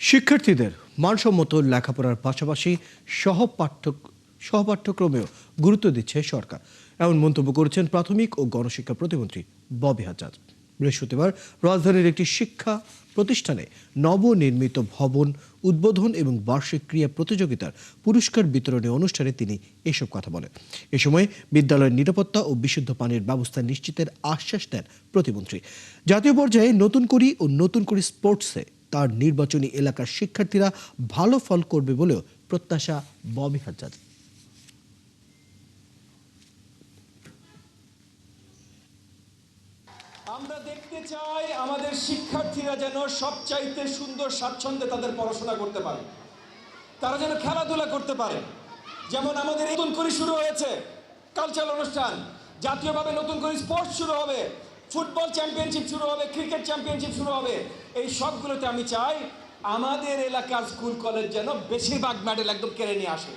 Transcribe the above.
শিক্ষার্থীদের মানসম্মত লেখাপড়ার পাশাপাশি সহপাঠ্যক্রমেও গুরুত্ব দিচ্ছে সরকার, এমন মন্তব্য করেছেন প্রাথমিক ও গণশিক্ষা প্রতিমন্ত্রী ববি হাজ্জাজ। বৃহস্পতিবার রাজধানীর একটি শিক্ষা প্রতিষ্ঠানে নবনির্মিত ভবন উদ্বোধন এবং বার্ষিক ক্রীড়া প্রতিযোগিতার পুরস্কার বিতরণী অনুষ্ঠানে তিনি এসব কথা বলেন। এ সময় বিদ্যালয়ের নিরাপত্তা ও বিশুদ্ধ পানির ব্যবস্থা নিশ্চিতের আশ্বাস দেন প্রতিমন্ত্রী। জাতীয় পর্যায়ে নতুন করি স্পোর্টসে তার নির্বাচনী এলাকার শিক্ষার্থীরা ভালো ফল করবে বলেও প্রত্যাশা ববি হাজ্জাজ। আমরা দেখতে চাই আমাদের শিক্ষার্থীরা যেন সবচাইতে সুন্দর স্বাচ্ছন্দ্যে তাদের পড়াশোনা করতে পারে, তারা যেন খেলাধুলা করতে পারে। যেমন আমাদের নতুন করে শুরু হয়েছে কালচারাল অনুষ্ঠান, জাতীয়ভাবে নতুন করে স্পোর্টস শুরু হবে, ফুটবল চ্যাম্পিয়নশিপ শুরু হবে, ক্রিকেট চ্যাম্পিয়নশিপ শুরু হবে। এই সবগুলোতে আমি চাই আমাদের এলাকার স্কুল কলেজ যেন বেশিরভাগ মেডেল একদম কেড়ে নিয়ে আসে।